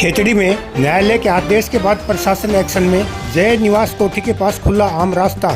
खेतड़ी में न्यायालय के आदेश के बाद प्रशासन एक्शन में। जय निवास कोठी के पास खुला आम रास्ता।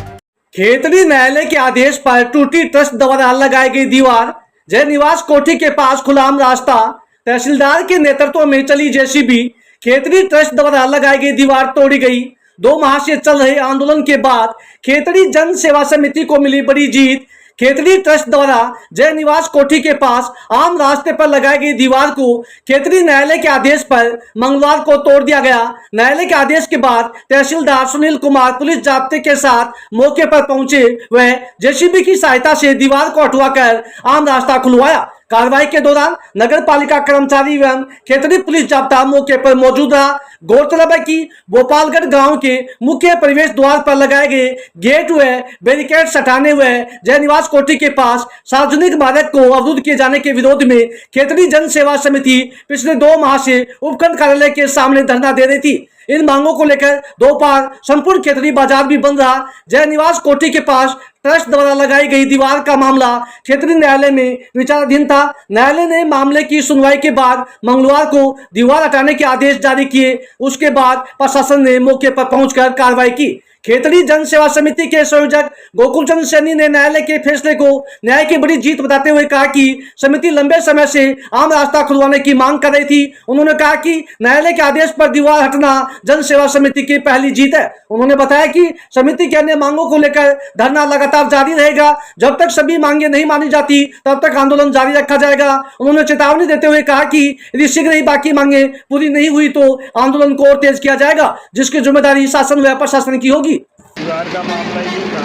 खेतड़ी न्यायालय के आदेश पर टूटी ट्रस्ट द्वारा लगाई गई दीवार। जय निवास कोठी के पास खुला आम रास्ता। तहसीलदार के नेतृत्व में चली जेसीबी। खेतड़ी ट्रस्ट द्वारा लगाई गई दीवार तोड़ी गई। 2 माह से चल रहे आंदोलन के बाद खेतड़ी जन सेवा समिति को मिली बड़ी जीत। खेतड़ी ट्रस्ट द्वारा जय निवास कोठी के पास आम रास्ते पर लगाई गई दीवार को खेतड़ी न्यायालय के आदेश पर मंगलवार को तोड़ दिया गया। न्यायालय के आदेश के बाद तहसीलदार सुनील कुमार पुलिस जाब्ते के साथ मौके पर पहुंचे। वह जेसीबी की सहायता से दीवार को हटवाकर आम रास्ता खुलवाया। कार्रवाई के दौरान नगर पालिका कर्मचारी एवं खेतड़ी पुलिस जाब्ता मौके पर मौजूद रहा। गौरतलब है कि गोपालगढ़ गांव के मुख्य प्रवेश द्वार पर लगाए गए गेट व बैरिकेड हटाने व जय निवास कोठी के पास सार्वजनिक मार्ग को अवरुद्ध किए जाने के विरोध में खेतड़ी जन सेवा समिति पिछले 2 माह से उपखंड कार्यालय के सामने धरना दे रही थी। इन मांगों को लेकर दोपहर संपूर्ण खेतड़ी बाजार भी बंद रहा। जय निवास कोठी के पास ट्रस्ट द्वारा लगाई गई दीवार का मामला खेतड़ी न्यायालय में विचाराधीन था। न्यायालय ने मामले की सुनवाई के बाद मंगलवार को दीवार हटाने के आदेश जारी किए। उसके बाद प्रशासन ने मौके पर पहुंचकर कार्रवाई की। खेतड़ी जन सेवा समिति के संयोजक गोकुलचंद सैनी ने न्यायालय के फैसले को न्याय की बड़ी जीत बताते हुए कहा कि समिति लंबे समय से आम रास्ता खुलवाने की मांग कर रही थी। उन्होंने कहा कि न्यायालय के आदेश पर दीवार हटना जन सेवा समिति की पहली जीत है। उन्होंने बताया कि समिति के अन्य मांगों को लेकर धरना लगातार जारी रहेगा। जब तक सभी मांगे नहीं मानी जाती तब तक आंदोलन जारी रखा जाएगा। उन्होंने चेतावनी देते हुए कहा कि यदि शीघ्र ही बाकी मांगे पूरी नहीं हुई तो आंदोलन को और तेज किया जाएगा, जिसकी जिम्मेदारी शासन व प्रशासन की होगी। दीवार का मामला ये था,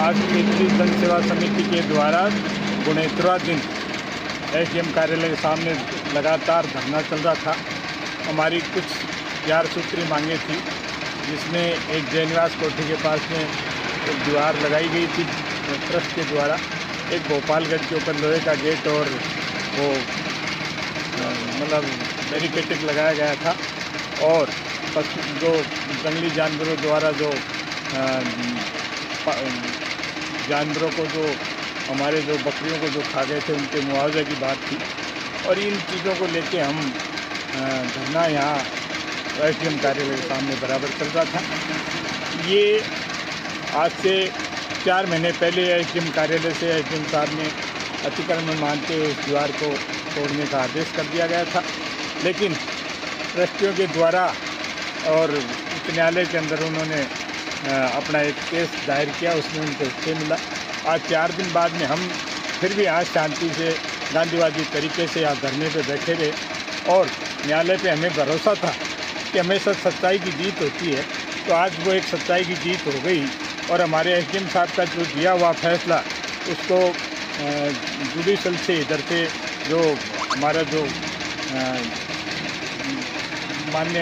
आज खेतड़ी जन सेवा समिति के द्वारा गुणेत्रवा दिन एसडीएम कार्यालय के सामने लगातार धरना चल रहा था। हमारी कुछ 4 सूत्री मांगे थी, जिसमें एक जय निवास कोठी के पास में एक दीवार लगाई गई थी ट्रस्ट के द्वारा, एक गोपालगढ़ के ऊपर लोहे का गेट और वो मतलब बैरिकेड लगाया गया था, और जो जंगली जानवरों द्वारा जो जानवरों को जो हमारे जो बकरियों को जो खा गए थे उनके मुआवजे की बात थी। और इन चीज़ों को लेके हम धरना यहाँ एसडीएम कार्यालय के सामने बराबर चल रहा था। ये आज से 4 महीने पहले एसडीएम कार्यालय से एसडीएम साहब ने अतिक्रमण मानते हुए उस दीवार को तोड़ने का आदेश कर दिया गया था, लेकिन ट्रस्टियों के द्वारा और उच्च न्यायालय के अंदर उन्होंने अपना एक केस दायर किया, उसमें उनको स्टे मिला। आज 4 दिन बाद में हम फिर भी आज शांति से गांधीवादी तरीके से यहाँ धरने पे बैठे रहे, और न्यायालय पे हमें भरोसा था कि हमेशा सच्चाई की जीत होती है। तो आज वो एक सच्चाई की जीत हो गई, और हमारे एसडीएम साहब का जो दिया हुआ फैसला उसको जुडिशल से इधर से जो हमारा जो मान्य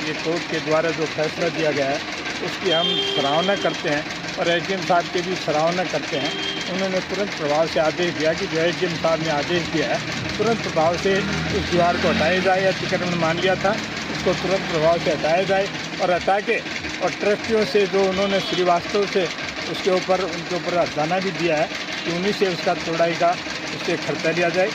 ये कोर्ट के द्वारा जो फैसला दिया गया है उसकी हम सराहना करते हैं, और एसडीएम साहब की भी सराहना करते हैं। उन्होंने तुरंत प्रभाव से आदेश दिया कि जो एसडीएम साहब ने आदेश दिया है तुरंत प्रभाव से उस दीवार को हटाया जाए। अतिक्रमण मान लिया था, उसको तुरंत प्रभाव से हटाया जाए, और हटा के और ट्रस्टियों से जो उन्होंने श्रीवास्तव से उसके ऊपर उनके ऊपर हटाना भी दिया है कि उन्हीं से उसका तोड़ाई का उससे खर्चा लिया जाए।